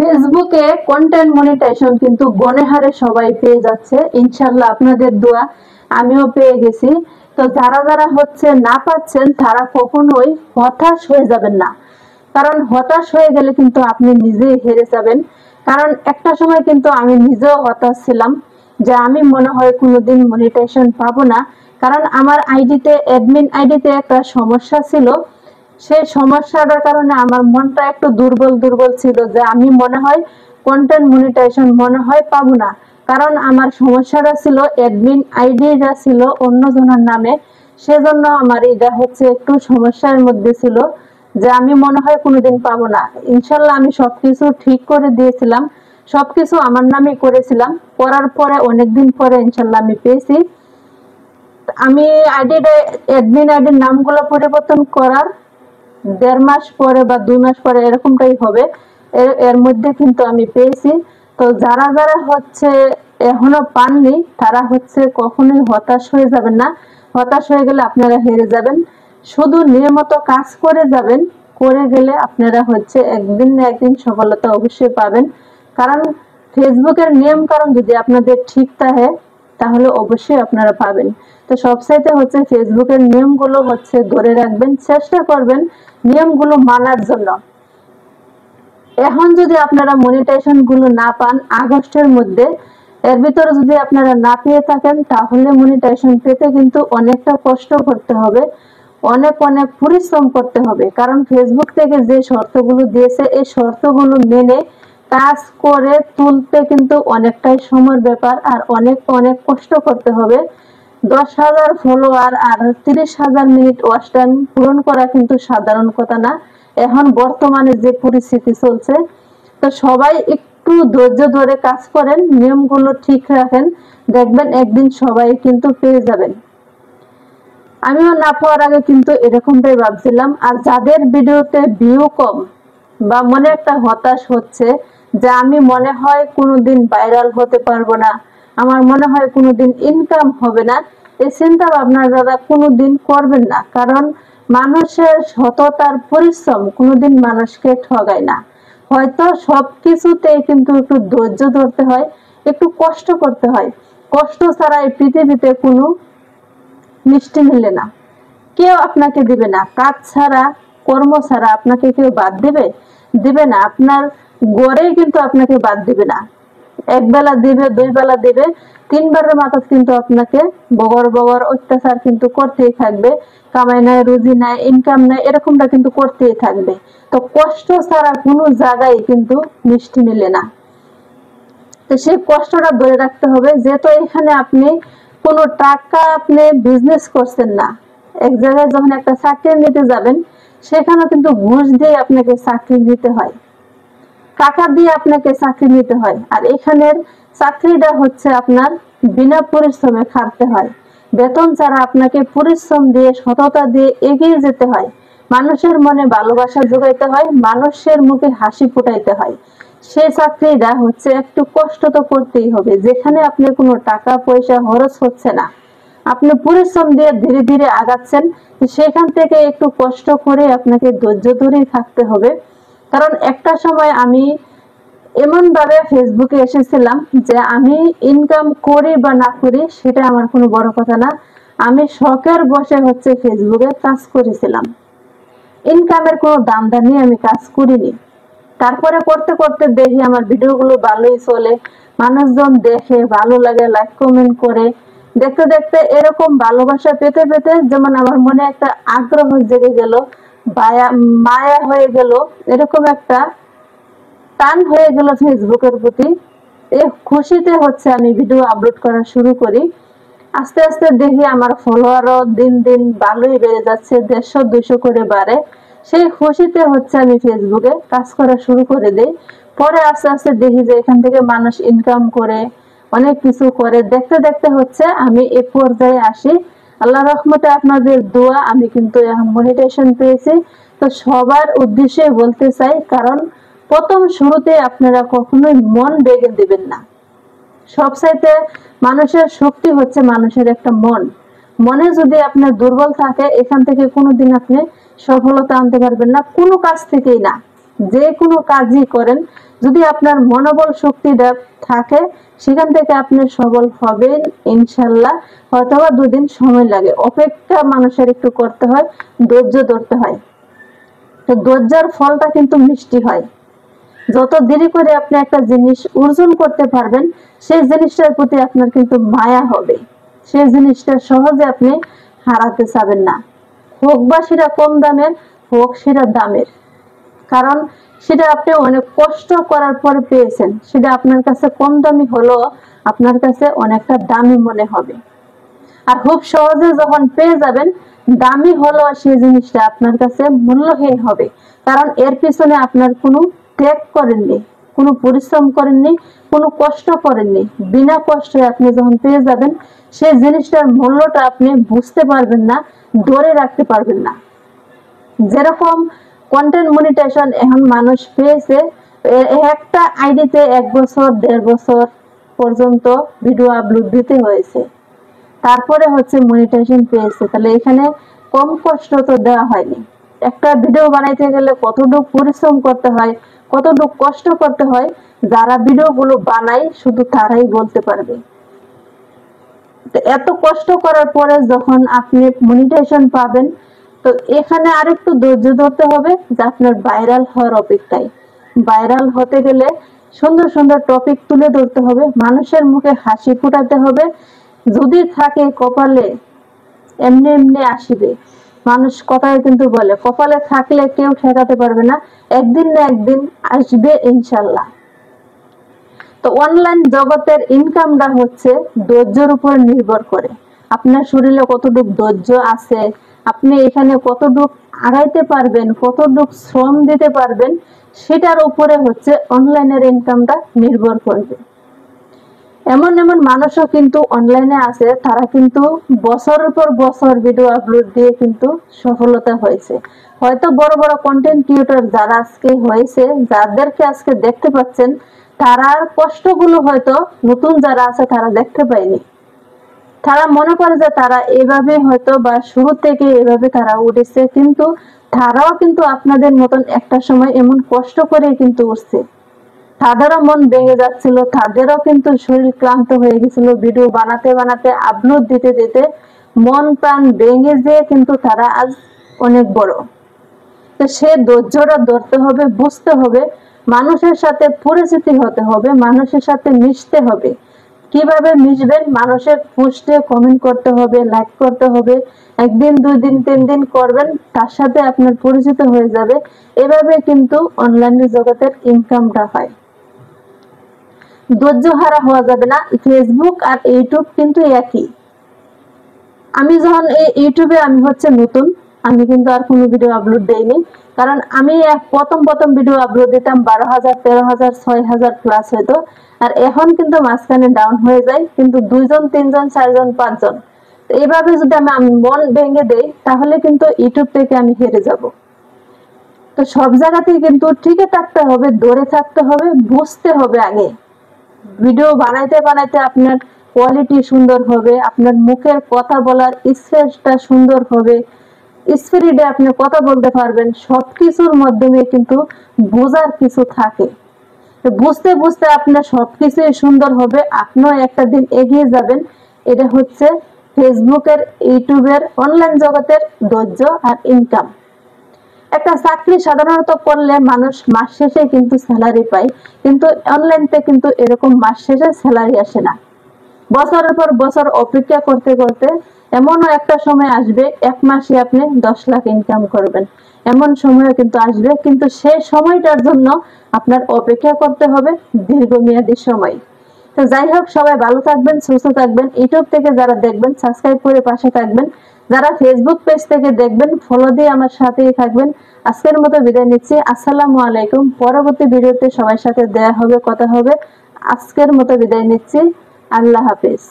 ফেসবুকে content monetization কিন্তু গণে হারে সবাই পেয়ে যাচ্ছে। ইনশাল্লাহ আপনাদের দোয়া আমিও পেয়ে গেছি। তো যারা যারা হচ্ছে না পাচ্ছেন তারা কখনোই হতাশ হয়ে যাবেন না, কারণ হতাশ হয়ে গেলে কিন্তু আপনি নিজেই হেরে যাবেন। কারণ একটা সময় কিন্তু আমি নিজেও হতাশ ছিলাম যে আমি মনে হয় কোনোদিন মনিটাইজেশন পাবো না, কারণ আমার আইডিতে অ্যাডমিন আইডিতে একটা সমস্যা ছিল। সেই সমস্যাটার কারণে আমার মনটা একটু দুর্বল দুর্বল ছিল যে আমি মনে হয় কন্টেন্ট মনিটাইজেশন মনে হয় পাবো না, কারণ আমার সমস্যাটা ছিল অ্যাডমিন আইডিটা ছিল অন্যজনের নামে। সেজন্য আমার এটা হচ্ছে একটু সমস্যার মধ্যে ছিল যে আমি মনে হয় কোনোদিন পাবো না। ইনশাল্লাহ আমি সবকিছু ঠিক করে দিয়েছিলাম, সবকিছু আমার নামে করেছিলাম, করার পরে অনেকদিন পরে ইনশাল্লাহ আমি পেয়েছি। আমি আইডিটা অ্যাডমিন আইডির নামগুলো পরিবর্তন করার 1.5 মাস পরে বা 2 মাস পরে এরকমটাই হবে, এর মধ্যে কিন্তু আমি পেয়েছি। তো যারা যারা হচ্ছে এখনো পাননি তারা হচ্ছে কখনোই হতাশ হয়ে যাবেন না। হতাশ হয়ে গেলে আপনারা হেরে যাবেন। শুধু নিয়মিত কাজ করে যাবেন, করে গেলে আপনারা হচ্ছে একদিন না একদিন সফলতা অবশ্যই পাবেন। কারণ ফেসবুকের নিয়ম কারণ যদি আপনাদের ঠিক থাকে তাহলে অবশ্যই আপনারা পাবেন। তো সবচাইতে হচ্ছে ফেসবুকের নিয়মগুলো হচ্ছে ধরে রাখবেন, চেষ্টা করবেন নিয়মগুলো মানার জন্য। এখন যদি আপনারা মনিটাইজেশন গুলো না পান আগস্টের মধ্যে, এর ভিতরে যদি আপনারা না পেয়ে থাকেন তাহলে মনিটাইজেশন পেতে কিন্তু অনেকটা কষ্ট করতে হবে, অনেক অনেক পরিশ্রম করতে হবে। কারণ ফেসবুক থেকে যে শর্তগুলো দিয়েছে এই শর্তগুলো মেনে কাজ করে তুলতে কিন্তু অনেকটাই সময়ের ব্যাপার আর অনেক অনেক কষ্ট করতে হবে। 10,000 ফলোয়ার আর 30,000 মিনিট ওয়াচ টাইম পূরণ করা কিন্তু সাধারণ কথা না এখন বর্তমানে যে পরিস্থিতি চলছে। তো সবাই একটু ধৈর্য ধরে কাজ করেন, নিয়মগুলো ঠিক রাখেন, দেখবেন একদিন সবাই কিন্তু পেয়ে যাবেন। আমিও না পাওয়ার আগে কিন্তু এরকমটাই ভাবছিলাম। আর যাদের ভিডিওতে ভিউ কম বা মনে একটা হতাশ হচ্ছে যে আমি মনে হয় কোনোদিন ভাইরাল হতে পারবো না, আমার মনে হয় কোনোদিন ইনকাম হবে না, এই চিন্তা ভাবনা যারা কোনোদিন করবেন না। কারণ মানুষের সততার পরিশ্রম কোনোদিন মানুষকে ঠগায় না। হয়তো সবকিছুতেই কিন্তু একটু ধৈর্য ধরতে হয়, একটু কষ্ট করতে হয়। কষ্ট ছাড়া এই পৃথিবীতে কোনো মিষ্টি মিলে না, কেউ আপনাকে দিবে না। কাজ ছাড়া কর্ম ছাড়া আপনাকে কেউ বাদ দিবে দিবে না, আপনার গড়েই কিন্তু আপনাকে বাদ দিবে না। এক বেলা দিবে, 2 বেলা দিবে, 3 বারের মাথা কিন্তু আপনাকে বগর বগর অত্যাচার কিন্তু করতেই থাকবে। কামাই নাই, রুজি নাই, ইনকাম নাই, এরকমটা কিন্তু করতেই থাকবে। তো কষ্ট ছাড়া কোনো জায়গায় কিন্তু মিষ্টি মিলে না। তো সেই কষ্টটা ধরে রাখতে হবে। যেহেতু এখানে আপনি কোনো টাকা আপনি বিজনেস করছেন না, এক জায়গায় যখন একটা চাকরি নিতে যাবেন সেখানে কিন্তু ঘুষ দিয়ে আপনাকে চাকরি নিতে হয়, টাকা দিয়ে আপনাকে চাকরি নিতে হয়। আর এখানের চাকরিটা হচ্ছে আপনার বিনা পরিশ্রমে খাটতে হয়, বেতন ছাড়া আপনাকে পরিশ্রম দিয়ে সততা দিয়ে এগিয়ে যেতে হয়, মানুষের মনে ভালোবাসা যোগাইতে হয়, মানুষের মুখে হাসি ফুটাইতে হয়। সেই চাকরিটা হচ্ছে একটু কষ্ট তো করতেই হবে, যেখানে আপনি কোনো টাকা পয়সা খরচ হচ্ছে না, আপনি পরিশ্রম দিয়ে ধীরে ধীরে আগাচ্ছেন, সেখান থেকে একটু কষ্ট করে আপনাকে ধৈর্য ধরে থাকতে হবে। কারণ একটা সময় আমি এমন ভাবে ফেসবুকে এসেছিলাম যে আমি ইনকাম করি বা না করি সেটা আমার কোনো বড় কথা না, আমি শখের বসে হচ্ছে ফেসবুকে কাজ করেছিলাম, ইনকামের কোনো দাম নিয়ে আমি কাজ করিনি। তারপরে করতে করতে দেখি আমার ভিডিওগুলো ভালোই চলে, মানুষজন দেখে, ভালো লাগে, লাইক কমেন্ট করে। দেখতে দেখতে এরকম ভালোবাসা পেতে পেতে যেমন আমার মনে একটা আগ্রহ জেগে গেল, মায়া হয়ে গেল, এরকম একটা টান হয়ে গেল ফেসবুকের প্রতি। এই খুশিতে হচ্ছে আমি ভিডিও আপলোড করা শুরু করি। আস্তে আস্তে দেখি আমার ফলোয়ারও দিন দিন ভালোই বেড়ে যাচ্ছে, 150-200 করে বাড়ে। সেই খুশিতে হচ্ছে আমি ফেসবুকে কাজ করা শুরু করে দিই। পরে আস্তে আস্তে দেখি যে এখান থেকে মানুষ ইনকাম করে, অনেক কিছু করে। দেখতে দেখতে হচ্ছে আমি এই পর্যায়ে আসি। আল্লাহ রহমতে আপনাদের দোয়া আমি কিন্তু এখন মনিটাইজেশন পেয়েছি। তো সবার উদ্দেশ্যে বলতে চাই, কারণ প্রথম শুরুতে আপনারা কখনোই মন ভেঙে দিবেন না। সবচাইতে মানুষের শক্তি হচ্ছে মানুষের একটা মন। মনে যদি আপনার দুর্বল থাকে এখান থেকে কোনোদিন আপনি সফলতা আনতে পারবেন না, কোনো কাজ থেকেই না। যে কোনো কাজই করেন, যদি আপনার মনোবল শক্তিটা থাকে সেখান থেকে আপনি সফল হবেন ইনশাল্লাহ। হয়তোবা 2 দিন সময় লাগে, অপেক্ষা মানুষের একটু করতে হয়, ধৈর্য ধরতে হয়। তো ধৈর্যের ফলটা কিন্তু মিষ্টি হয়। যত দেরি করে আপনি একটা জিনিস অর্জন করতে পারবেন, সেই জিনিসটার প্রতি আপনার কিন্তু মায়া হবে, সেই জিনিসটা সহজে আপনি হারাতে চাবেন না। হোক বা সেটা কম দামের, হোক সেটা দামের, কারণ সেটা আপনি অনেক কষ্ট করার পর পেয়েছেন, সেটা আপনার কাছে কম দামি হলেও আপনার কাছে অনেকটা দামি মনে হবে। আর খুব সহজে যখন পেয়ে যাবেন, দামি হলেও সেই জিনিসটা আপনার কাছে মূল্যহীন হবে, কারণ এর পিছনে আপনার কোনো ত্যাগ করেননি, কোনো পরিশ্রম করেননি, কোনো কষ্ট করেননি। বিনা কষ্টে আপনি যখন পেয়ে যাবেন, সেই জিনিসটার মূল্যটা আপনি বুঝতে পারবেন না, ধরে রাখতে পারবেন না। যেরকম কন্টেন্ট মনিটাইজেশন এখন মানুষ পেয়েছে, একটা আইডিতে 1 বছর 1.5 বছর পর্যন্ত ভিডিও আপলোড দিতে হয়েছে, তারপরে হচ্ছে মনিটাইজেশন পেয়েছে। তাহলে এখানে কম কষ্ট তো দেওয়া হয়নি। একটা ভিডিও বানাইতে গেলে কতটুকু পরিশ্রম করতে হয়, কতটুকু কষ্ট করতে হয়, যারা ভিডিওগুলো বানায় শুধু তারাই বলতে পারবে। এত কষ্ট করার পরে যখন আপনি মনিটাইজেশন পাবেন, তো এখানে আরেকটু ধৈর্য ধরতে হবে, যে আপনার ভাইরাল হওয়ার অপেক্ষায়। ভাইরাল হতে গেলে সুন্দর সুন্দর টপিক তুলে ধরতে হবে, মানুষের মুখে হাসি ফোটাতে হবে। যদি থাকে কপালে, এমনি এমনি আসিবে। মানুষ কথায় কিন্তু বলে, কপালে থাকলে কেউ ঠেকাতে পারবে না, একদিন না একদিন আসবে ইনশাল্লাহ। তো অনলাইন জগতের ইনকামটা হচ্ছে ধৈর্যের উপর নির্ভর করে। আপনার শরীরে কতটুকু ধৈর্য আছে, আপনি এখানে কতটুকু আগাইতে পারবেন, কতটুকু শ্রম দিতে পারবেন, সেটার উপরে হচ্ছে অনলাইনের ইনকামটা নির্ভর করবে। এমন এমন মানুষও কিন্তু অনলাইনে আছে, তারা কিন্তু বছরের পর বছর ভিডিও আপলোড দিয়ে কিন্তু সফলতা হয়েছে। হয়তো বড় বড় কন্টেন্ট ক্রিয়েটর যারা আজকে হয়েছে, যাদেরকে আজকে দেখতে পাচ্ছেন, তারার কষ্টগুলো হয়তো নতুন যারা আছে তারা দেখতে পায়নি। তারা মনে করে যে তারা এভাবে হয়তো বা শুরু থেকে এভাবে তারা উঠেছে, কিন্তু তারাও কিন্তু আপনাদের মতন একটা সময় এমন কষ্ট করে কিন্তু উঠছে। তাদেরও মন ভেঙে যাচ্ছিল, তাদেরও কিন্তু শরীর ক্লান্ত হয়ে গেছিল, ভিডিও বানাতে বানাতে আপলোড দিতে দিতে মন প্রাণ ভেঙে যেয়ে কিন্তু তারা আজ অনেক বড়। তো সে ধৈর্যটা ধরতে হবে, বুঝতে হবে, মানুষের সাথে পরিচিতি হতে হবে, মানুষের সাথে মিশতে হবে। কিভাবে মিশবেন? মানুষের পোস্টে কমেন্ট করতে হবে, লাইক করতে হবে, 1 দিন 2 দিন 3 দিন করবেন, তার সাথে আপনার পরিচিত হয়ে যাবে। এভাবে কিন্তু অনলাইন জগতের ইনকামটা হয়। ধৈর্য হারা হওয়া যাবে না। ফেসবুক আর ইউটিউব কিন্তু একই। আমি যখন এই ইউটিউবে আমি হচ্ছে নতুন, আমি কিন্তু আর কোনো ভিডিও আপলোড দেইনি, কারণ আমি প্রথম ভিডিও আপলোড দিতাম 12,000 13,000 6,000 প্লাস হইতো, আর এখন কিন্তু মাঝখানে ডাউন হয়ে যায়, কিন্তু 2 জন 3 জন 4 জন 5 জন। তো এইভাবে যদি আমি মন ভেঙে দেই, তাহলে কিন্তু ইউটিউব থেকে আমি হেরে যাব। তো সব জায়গাতেই কিন্তু টিকে থাকতে হবে, ধরে থাকতে হবে, বুঝতে হবে আগে। ভিডিও বানাইতে বানাইতে আপনার কোয়ালিটি সুন্দর হবে, আপনার মুখের কথা বলার স্পেসটা সুন্দর হবে, স্পিরিটে আপনি কথা বলতে পারবেন। সবকিছুর মাধ্যমে কিন্তু বোঝার কিছু থাকে। তো বুঝতে বুঝতে আপনার সবকিছুই সুন্দর হবে, আপনিও একটা দিন এগিয়ে যাবেন। এটা হচ্ছে ফেসবুকের, ইউটিউবের, অনলাইন জগতের ধৈর্য আর ইনকাম। একটা চাকরি সাধারণত করলে মানুষ মাস শেষে কিন্তু স্যালারি পায়, কিন্তু অনলাইনতে কিন্তু এরকম মাস শেষে স্যালারি আসে না। বছরের পর বছর অপেক্ষা করতে করতে এমনও একটা সময় আসবে, 1 মাসে আপনি 10 লাখ ইনকাম করবেন, এমন সময়ও কিন্তু আসবে। কিন্তু সেই সময়টার জন্য আপনার অপেক্ষা করতে হবে, দীর্ঘমেয়াদী সময়। তো যাই হোক, সবাই ভালো থাকবেন, সুস্থ থাকবেন। ইউটিউব থেকে যারা দেখবেন সাবস্ক্রাইব করে পাশে থাকবেন, যারা ফেসবুক পেজ থেকে দেখবেন ফলো দিয়ে আমার সাথেই থাকবেন। আজকের মতো বিদায় নিচ্ছি, আসসালামু আলাইকুম। পরবর্তী ভিডিওতে সবার সাথে দেখা হবে, কথা হবে। আজকের মতো বিদায় নিচ্ছি, আল্লাহ হাফেজ।